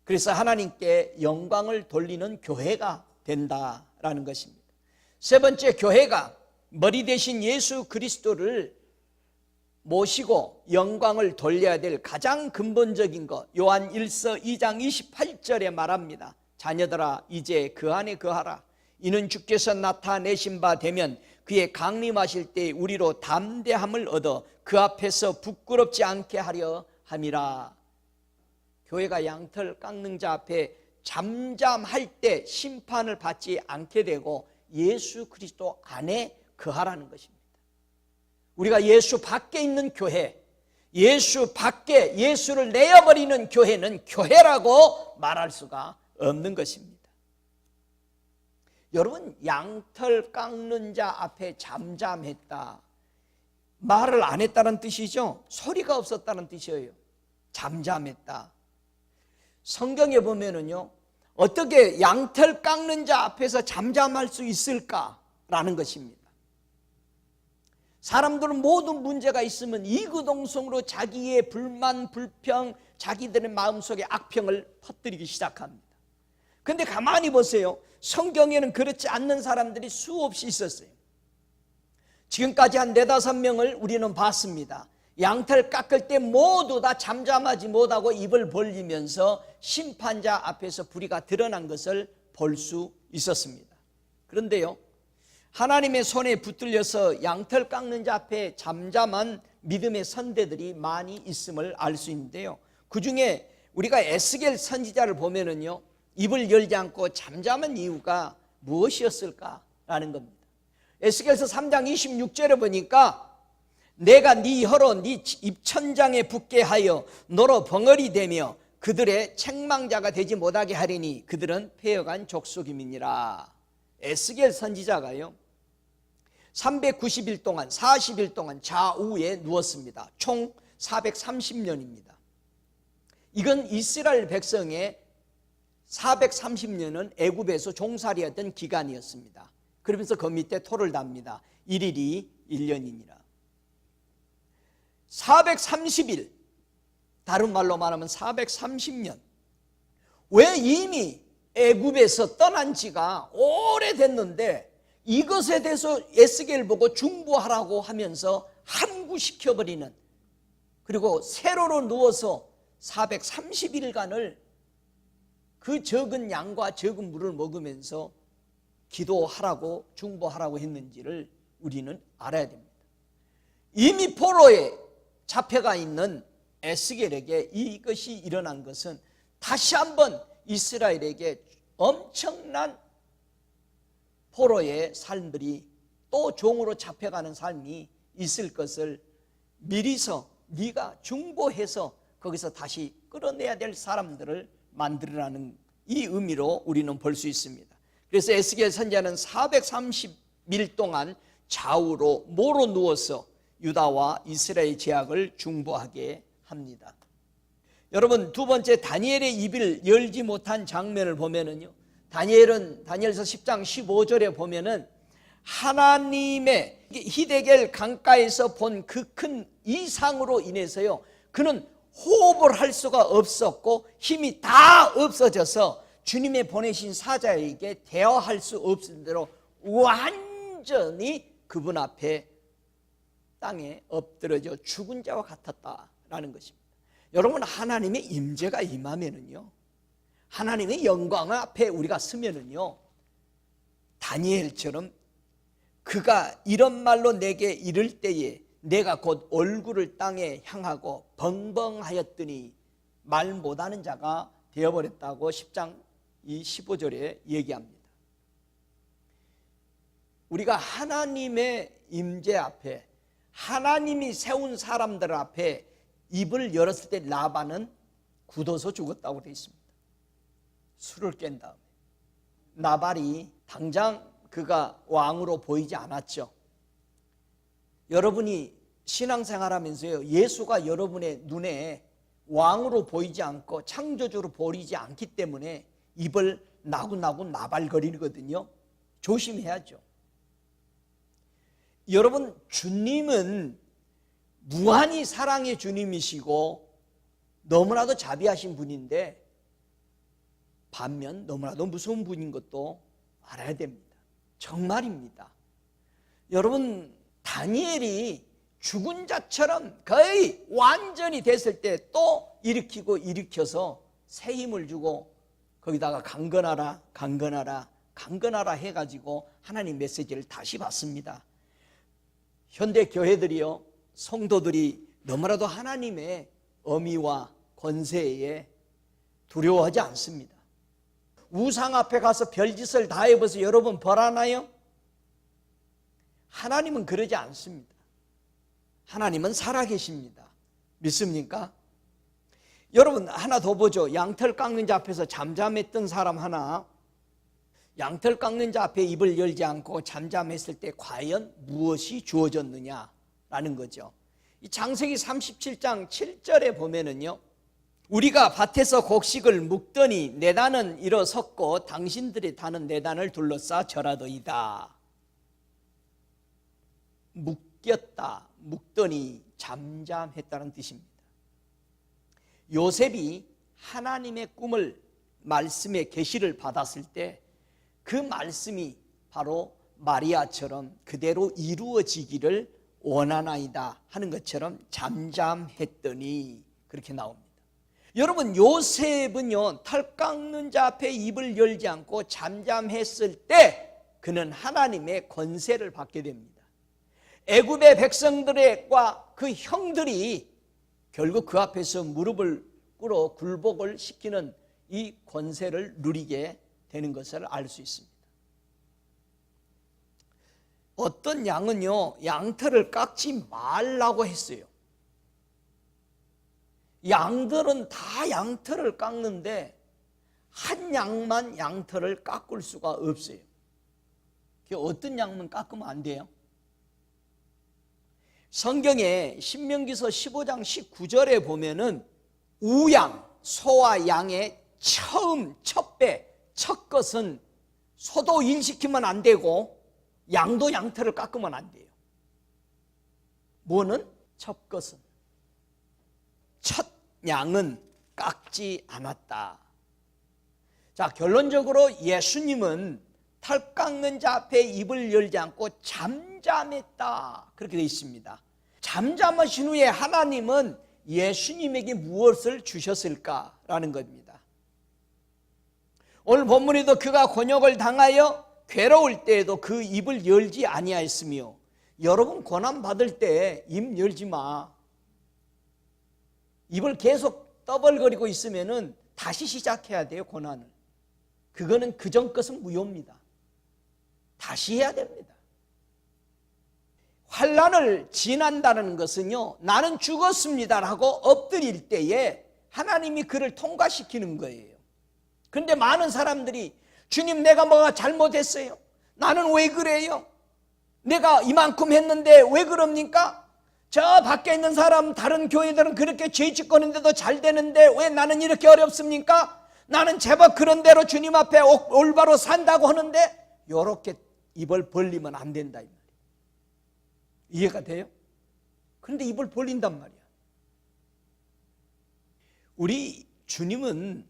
그래서 하나님께 영광을 돌리는 교회가 된다라는 것입니다. 세 번째, 교회가 머리 대신 예수 그리스도를 모시고 영광을 돌려야 될 가장 근본적인 것, 요한 1서 2장 28절에 말합니다. 자녀들아 이제 그 안에 거하라. 이는 주께서 나타내신 바 되면 그의 강림하실 때 우리로 담대함을 얻어 그 앞에서 부끄럽지 않게 하려 함이라. 교회가 양털 깎는 자 앞에 잠잠할 때 심판을 받지 않게 되고 예수 그리스도 안에 거하라는 것입니다. 우리가 예수 밖에 있는 교회, 예수 밖에 예수를 내어버리는 교회는 교회라고 말할 수가 없는 것입니다. 여러분, 양털 깎는 자 앞에 잠잠했다, 말을 안 했다는 뜻이죠. 소리가 없었다는 뜻이에요. 잠잠했다. 성경에 보면은요, 어떻게 양털 깎는 자 앞에서 잠잠할 수 있을까라는 것입니다. 사람들은 모든 문제가 있으면 이구동성으로 자기의 불만, 불평, 자기들의 마음속에 악평을 퍼뜨리기 시작합니다. 그런데 가만히 보세요. 성경에는 그렇지 않는 사람들이 수없이 있었어요. 지금까지 한 4-5명을 우리는 봤습니다. 양털 깎을 때 모두 다 잠잠하지 못하고 입을 벌리면서 심판자 앞에서 불의가 드러난 것을 볼 수 있었습니다. 그런데요, 하나님의 손에 붙들려서 양털 깎는 자 앞에 잠잠한 믿음의 선대들이 많이 있음을 알 수 있는데요, 그 중에 우리가 에스겔 선지자를 보면은요, 입을 열지 않고 잠잠한 이유가 무엇이었을까라는 겁니다. 에스겔서 3장 26절에 보니까 내가 네 혀로 네 입천장에 붙게 하여 너로 벙어리 되며 그들의 책망자가 되지 못하게 하리니 그들은 패여간 족속임이니라. 에스겔 선지자가요 390일 동안 40일 동안 좌우에 누웠습니다. 총 430년입니다. 이건 이스라엘 백성의 430년은 애굽에서 종살이했던 기간이었습니다. 그러면서 그 밑에 토를 답니다. 1일이 1년이니라. 430일, 다른 말로 말하면 430년. 왜 이미 애굽에서 떠난 지가 오래됐는데 이것에 대해서 에스겔 보고 중보하라고 하면서 함구시켜버리는, 그리고 세로로 누워서 430일간을 그 적은 양과 적은 물을 먹으면서 기도하라고 중보하라고 했는지를 우리는 알아야 됩니다. 이미 포로에 잡혀가 있는 에스겔에게 이것이 일어난 것은 다시 한번 이스라엘에게 엄청난 포로의 삶들이 또 종으로 잡혀가는 삶이 있을 것을 미리서 네가 중보해서 거기서 다시 끌어내야 될 사람들을 만들어라는 이 의미로 우리는 볼 수 있습니다. 그래서 에스겔 선지자는 430일 동안 좌우로 모로 누워서 유다와 이스라엘 제약을 중보하게 합니다. 여러분, 두 번째, 다니엘의 입을 열지 못한 장면을 보면은요, 다니엘서 10장 15절에 보면은 하나님의 히데겔 강가에서 본 그 큰 이상으로 인해서요, 그는 호흡을 할 수가 없었고 힘이 다 없어져서 주님의 보내신 사자에게 대화할 수 없을 대로 완전히 그분 앞에 땅에 엎드러져 죽은 자와 같았다라는 것입니다. 여러분, 하나님의 임재가 임하면은요, 하나님의 영광 앞에 우리가 서면은요, 다니엘처럼 그가 이런 말로 내게 이를 때에 내가 곧 얼굴을 땅에 향하고 벙벙하였더니 말 못하는 자가 되어버렸다고 10장 15절에 얘기합니다. 우리가 하나님의 임재 앞에, 하나님이 세운 사람들 앞에 입을 열었을 때 라반은 굳어서 죽었다고 되어 있습니다. 술을 깬 다음에. 나발이 당장 그가 왕으로 보이지 않았죠. 여러분이 신앙생활하면서요, 예수가 여러분의 눈에 왕으로 보이지 않고 창조주로 보이지 않기 때문에 입을 나고나고 나발거리거든요. 조심해야죠. 여러분, 주님은 무한히 사랑의 주님이시고 너무나도 자비하신 분인데 반면 너무나도 무서운 분인 것도 알아야 됩니다. 정말입니다. 여러분, 다니엘이 죽은 자처럼 거의 완전히 됐을 때 또 일으켜서 새 힘을 주고 거기다가 강건하라 강건하라 강건하라 해가지고 하나님 메시지를 다시 받습니다. 현대 교회들이요, 성도들이 너무나도 하나님의 어미와 권세에 두려워하지 않습니다. 우상 앞에 가서 별짓을 다 해봐서 여러분 벌하나요? 하나님은 그러지 않습니다. 하나님은 살아계십니다. 믿습니까? 여러분, 하나 더 보죠. 양털 깎는 자 앞에서 잠잠했던 사람 하나, 양털 깎는 자 앞에 입을 열지 않고 잠잠했을 때 과연 무엇이 주어졌느냐라는 거죠. 이 창세기 37장 7절에 보면은요, 우리가 밭에서 곡식을 묵더니 내 단은 일어섰고 당신들이 다는 내 단을 둘러싸 절하더이다. 묶였다, 묵더니 잠잠했다는 뜻입니다. 요셉이 하나님의 꿈을, 말씀의 계시를 받았을 때 그 말씀이 바로 마리아처럼 그대로 이루어지기를 원하나이다 하는 것처럼 잠잠했더니 그렇게 나옵니다. 여러분, 요셉은요, 털 깎는 자 앞에 입을 열지 않고 잠잠했을 때 그는 하나님의 권세를 받게 됩니다. 애굽의 백성들과 그 형들이 결국 그 앞에서 무릎을 꿇어 굴복을 시키는 이 권세를 누리게 되는 것을 알 수 있습니다. 어떤 양은요, 양털을 깎지 말라고 했어요. 양들은 다 양털을 깎는데 한 양만 양털을 깎을 수가 없어요. 어떤 양만 깎으면 안 돼요? 성경에 신명기서 15장 19절에 보면은 우양, 소와 양의 처음, 첫배, 첫 것은 소도 일시키면 안 되고 양도 양털을 깎으면 안 돼요. 뭐는? 첫 것은. 첫 양은 깎지 않았다. 자, 결론적으로 예수님은 털 깎는 자 앞에 입을 열지 않고 잠잠했다, 그렇게 되어 있습니다. 잠잠하신 후에 하나님은 예수님에게 무엇을 주셨을까라는 겁니다. 오늘 본문에도 그가 곤욕을 당하여 괴로울 때에도 그 입을 열지 아니하였으며, 여러분 고난 받을 때 입 열지 마. 입을 계속 떠벌거리고 있으면은 다시 시작해야 돼요, 고난을. 그거는 그전 것은 무효입니다. 다시 해야 됩니다. 환난을 지난다는 것은요, 나는 죽었습니다라고 엎드릴 때에 하나님이 그를 통과시키는 거예요. 그런데 많은 사람들이 주님, 내가 뭐가 잘못했어요? 나는 왜 그래요? 내가 이만큼 했는데 왜 그럽니까? 저 밖에 있는 사람, 다른 교회들은 그렇게 죄 짓고 있는데도 잘 되는데 왜 나는 이렇게 어렵습니까? 나는 제법 그런 대로 주님 앞에 올바로 산다고 하는데, 이렇게 입을 벌리면 안 된다 이 말이에요. 이해가 돼요? 그런데 입을 벌린단 말이야. 우리 주님은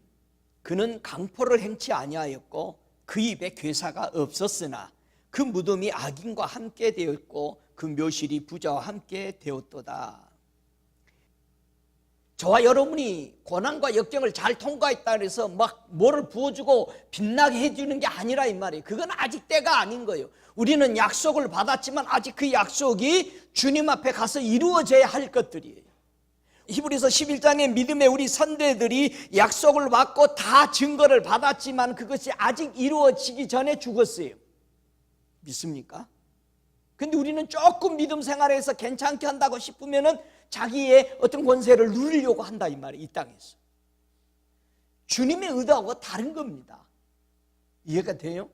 그는 강포를 행치 아니하였고 그 입에 괴사가 없었으나 그 무덤이 악인과 함께 되었고 그 묘실이 부자와 함께 되었도다. 저와 여러분이 고난과 역경을 잘 통과했다 그래서 막 뭐를 부어주고 빛나게 해주는 게 아니라 이 말이에요. 그건 아직 때가 아닌 거예요. 우리는 약속을 받았지만 아직 그 약속이 주님 앞에 가서 이루어져야 할 것들이에요. 히브리서 11장의 믿음의 우리 선대들이 약속을 받고 다 증거를 받았지만 그것이 아직 이루어지기 전에 죽었어요. 믿습니까? 근데 우리는 조금 믿음 생활에서 괜찮게 한다고 싶으면은 자기의 어떤 권세를 누리려고 한다 이 말이에요. 이 땅에서 주님의 의도하고 다른 겁니다. 이해가 돼요?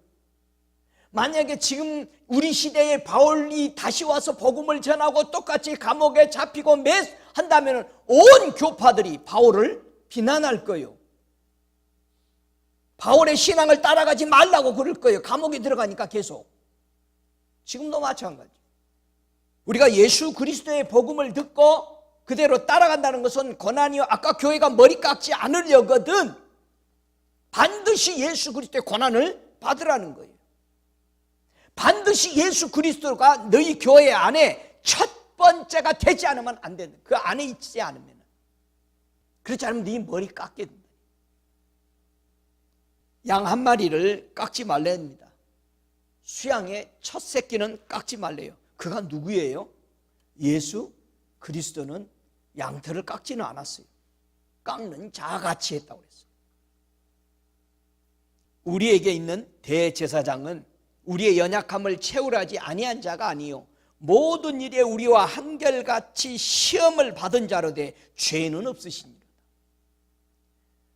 만약에 지금 우리 시대에 바울이 다시 와서 복음을 전하고 똑같이 감옥에 잡히고 한다면 온 교파들이 바울을 비난할 거예요. 바울의 신앙을 따라가지 말라고 그럴 거예요. 감옥에 들어가니까 계속. 지금도 마찬가지. 우리가 예수 그리스도의 복음을 듣고 그대로 따라간다는 것은 고난이요, 아까 교회가 머리 깎지 않으려거든 반드시 예수 그리스도의 고난을 받으라는 거예요. 반드시 예수 그리스도가 너희 교회 안에 첫 번째가 되지 않으면 안 된다. 그 안에 있지 않으면. 그렇지 않으면 네 머리 깎게 된다. 양 한 마리를 깎지 말래야 합니다. 수양의 첫 새끼는 깎지 말래요. 그가 누구예요? 예수 그리스도는 양털을 깎지는 않았어요. 깎는 자같이 했다고 그랬어요. 우리에게 있는 대제사장은 우리의 연약함을 채우려 하지 아니한 자가 아니요 모든 일에 우리와 한결같이 시험을 받은 자로 돼 죄는 없으시니라.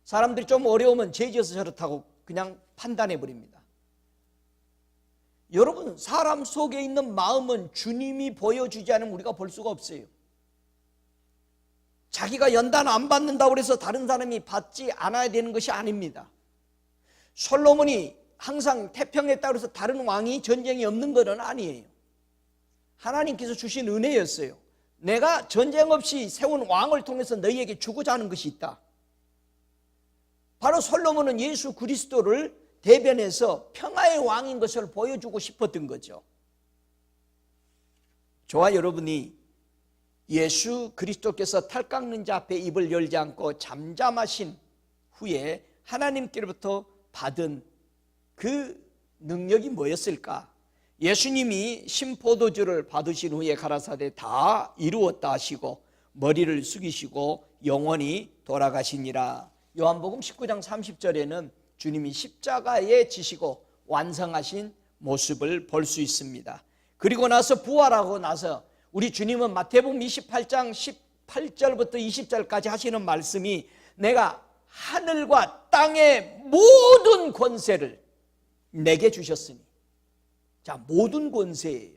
사람들이 좀 어려우면 죄지어서 저렇다고 그냥 판단해 버립니다. 여러분, 사람 속에 있는 마음은 주님이 보여주지 않으면 우리가 볼 수가 없어요. 자기가 연단 안 받는다고 해서 다른 사람이 받지 않아야 되는 것이 아닙니다. 솔로몬이 항상 태평했다고 해서 다른 왕이 전쟁이 없는 것은 아니에요. 하나님께서 주신 은혜였어요. 내가 전쟁 없이 세운 왕을 통해서 너희에게 주고자 하는 것이 있다. 바로 솔로몬은 예수 그리스도를 대변해서 평화의 왕인 것을 보여주고 싶었던 거죠. 저와 여러분이 예수 그리스도께서 탈 깎는 자 앞에 입을 열지 않고 잠잠하신 후에 하나님께로부터 받은 그 능력이 뭐였을까? 예수님이 신포도주를 받으신 후에 가라사대 다 이루었다 하시고 머리를 숙이시고 영원히 돌아가시니라. 요한복음 19장 30절에는 주님이 십자가에 지시고 완성하신 모습을 볼 수 있습니다. 그리고 나서 부활하고 나서 우리 주님은 마태복음 28장 18절부터 20절까지 하시는 말씀이 내가 하늘과 땅의 모든 권세를 내게 주셨으니, 자, 모든 권세예요.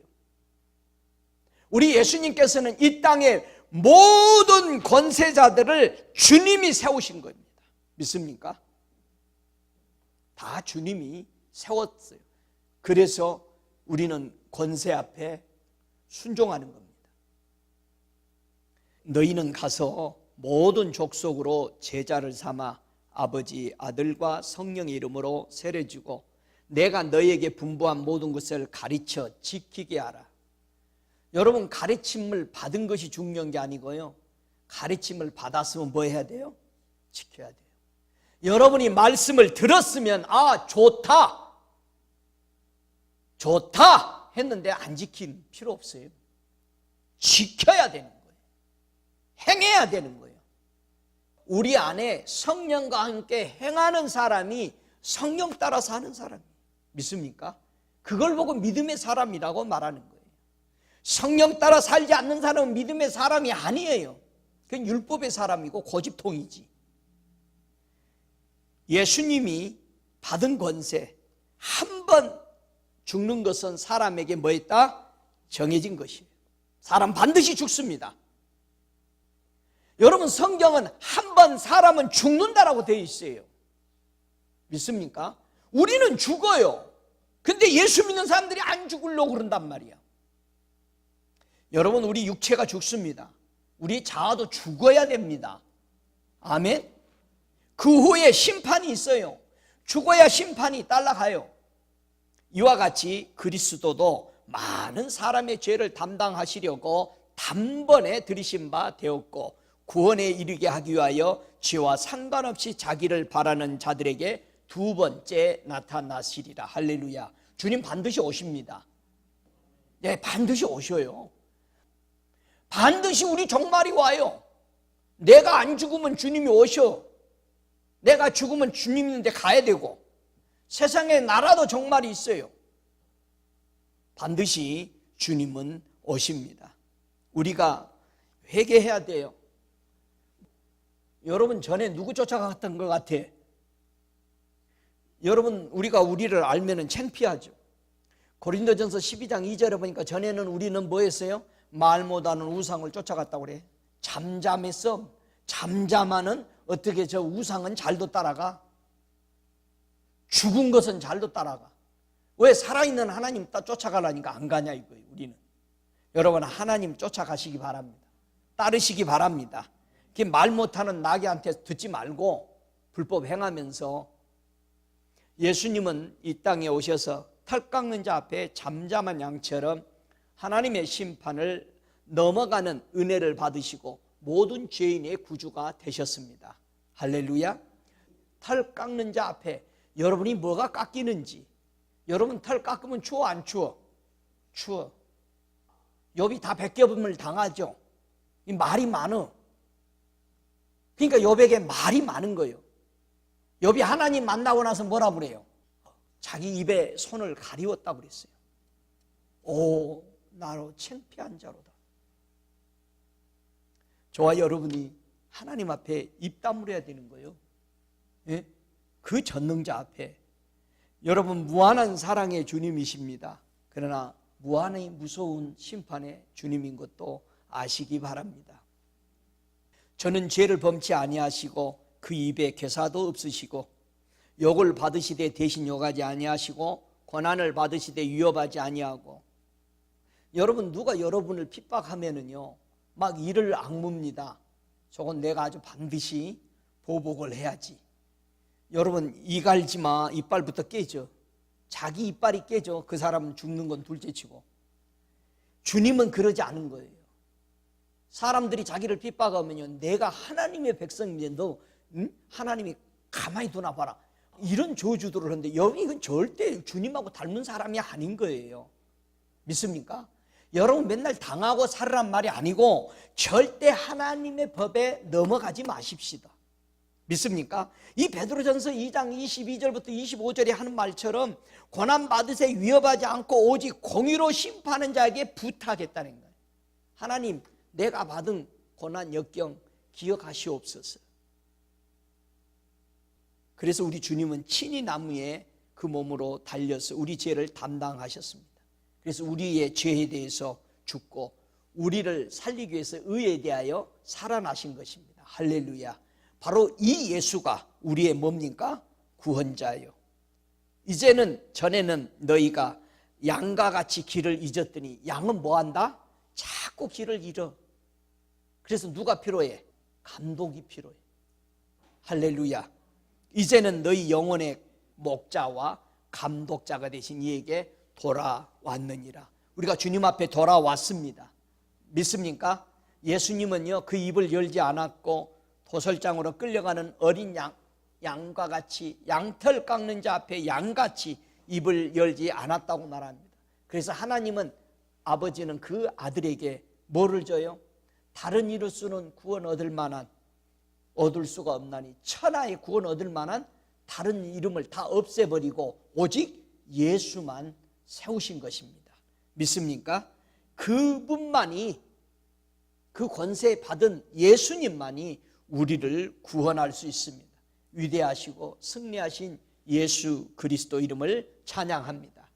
우리 예수님께서는 이 땅의 모든 권세자들을 주님이 세우신 겁니다. 믿습니까? 다 주님이 세웠어요. 그래서 우리는 권세 앞에 순종하는 겁니다. 너희는 가서 모든 족속으로 제자를 삼아 아버지, 아들과 성령의 이름으로 세례주고 내가 너희에게 분부한 모든 것을 가르쳐 지키게 하라. 여러분, 가르침을 받은 것이 중요한 게 아니고요, 가르침을 받았으면 뭐 해야 돼요? 지켜야 돼요. 여러분이 말씀을 들었으면 아, 좋다 했는데 안 지킨 필요 없어요. 지켜야 되는 거예요. 행해야 되는 거예요. 우리 안에 성령과 함께 행하는 사람이 성령 따라 사는 사람이에요. 믿습니까? 그걸 보고 믿음의 사람이라고 말하는 거예요. 성령 따라 살지 않는 사람은 믿음의 사람이 아니에요. 그건 율법의 사람이고 고집통이지. 예수님이 받은 권세, 한 번 죽는 것은 사람에게 뭐 했다? 정해진 것이에요. 사람 반드시 죽습니다. 여러분, 성경은 한 번 사람은 죽는다라고 되어 있어요. 믿습니까? 우리는 죽어요. 근데 예수 믿는 사람들이 안 죽으려고 그런단 말이야. 여러분, 우리 육체가 죽습니다. 우리 자아도 죽어야 됩니다. 아멘? 그 후에 심판이 있어요. 죽어야 심판이 따라가요. 이와 같이 그리스도도 많은 사람의 죄를 담당하시려고 단번에 들이신 바 되었고 구원에 이르게 하기 위하여 죄와 상관없이 자기를 바라는 자들에게 두 번째 나타나시리라. 할렐루야. 주님 반드시 오십니다. 네, 반드시 오셔요. 반드시 우리 종말이 와요. 내가 안 죽으면 주님이 오셔. 내가 죽으면 주님 있는데 가야 되고, 세상에 나라도 종말이 있어요. 반드시 주님은 오십니다. 우리가 회개해야 돼요. 여러분, 전에 누구 쫓아갔던 것 같아? 여러분, 우리가 우리를 알면은 창피하죠. 고린도전서 12장 2절에 보니까 전에는 우리는 뭐였어요? 말 못하는 우상을 쫓아갔다고 그래. 잠잠했어. 잠잠하는 어떻게 저 우상은 잘도 따라가? 죽은 것은 잘도 따라가. 왜? 살아있는 하나님 쫓아가려니까 안 가냐 이거예요. 우리는. 여러분, 하나님 쫓아가시기 바랍니다. 따르시기 바랍니다. 말 못하는 나귀한테 듣지 말고 불법 행하면서, 예수님은 이 땅에 오셔서 털 깎는 자 앞에 잠잠한 양처럼 하나님의 심판을 넘어가는 은혜를 받으시고 모든 죄인의 구주가 되셨습니다. 할렐루야. 털 깎는 자 앞에 여러분이 뭐가 깎이는지, 여러분 털 깎으면 추워 안 추워? 추워. 욥이 다 백개범을 당하죠. 이 말이 많어. 그러니까 욥에게 말이 많은 거예요. 욥이 하나님 만나고 나서 뭐라 그래요? 자기 입에 손을 가리웠다 그랬어요. 오, 나로 창피한 자로다. 저와 여러분이 하나님 앞에 입 다물어야 되는 거예요. 예? 그 전능자 앞에. 여러분, 무한한 사랑의 주님이십니다. 그러나 무한히 무서운 심판의 주님인 것도 아시기 바랍니다. 저는 죄를 범치 아니하시고 그 입에 괴사도 없으시고 욕을 받으시되 대신 욕하지 아니하시고 고난을 받으시되 위협하지 아니하고. 여러분, 누가 여러분을 핍박하면은요 막 이를 악뭅니다. 저건 내가 아주 반드시 보복을 해야지. 여러분, 이 갈지 마. 이빨부터 깨져. 자기 이빨이 깨져. 그 사람은 죽는 건 둘째치고. 주님은 그러지 않은 거예요. 사람들이 자기를 핍박하면요, 내가 하나님의 백성인데 너 하나님이 가만히 두나 봐라, 이런 저주들을 하는데 이건 절대 주님하고 닮은 사람이 아닌 거예요. 믿습니까? 여러분, 맨날 당하고 살으란 말이 아니고 절대 하나님의 법에 넘어가지 마십시다. 믿습니까? 이 베드로전서 2장 22절부터 25절에 하는 말처럼 고난받으세 위협하지 않고 오직 공의로 심판하는 자에게 부탁했다는 거예요. 하나님, 내가 받은 고난 역경 기억하시옵소서. 그래서 우리 주님은 친히 나무에 그 몸으로 달려서 우리 죄를 담당하셨습니다. 그래서 우리의 죄에 대해서 죽고 우리를 살리기 위해서 의에 대하여 살아나신 것입니다. 할렐루야. 바로 이 예수가 우리의 뭡니까? 구원자예요. 이제는, 전에는 너희가 양과 같이 길을 잊었더니, 양은 뭐한다? 자꾸 길을 잃어. 그래서 누가 필요해? 감독이 필요해. 할렐루야. 이제는 너희 영혼의 목자와 감독자가 되신 이에게 돌아왔느니라. 우리가 주님 앞에 돌아왔습니다. 믿습니까? 예수님은요, 그 입을 열지 않았고 도살장으로 끌려가는 어린 양과 같이, 양털 깎는 자 앞에 양같이 입을 열지 않았다고 말합니다. 그래서 하나님은, 아버지는 그 아들에게 뭐를 줘요? 다른 이로서는 구원 얻을 수가 없나니 천하의 구원 얻을 만한 다른 이름을 다 없애버리고 오직 예수만 세우신 것입니다. 믿습니까? 그분만이, 그 권세 받은 예수님만이 우리를 구원할 수 있습니다. 위대하시고 승리하신 예수 그리스도 이름을 찬양합니다.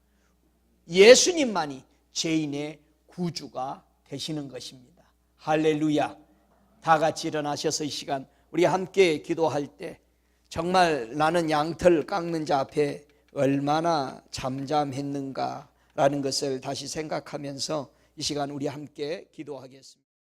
예수님만이 죄인의 구주가 되시는 것입니다. 할렐루야. 다 같이 일어나셔서 이 시간 우리 함께 기도할 때, 정말 나는 양털 깎는 자 앞에 얼마나 잠잠했는가라는 것을 다시 생각하면서 이 시간 우리 함께 기도하겠습니다.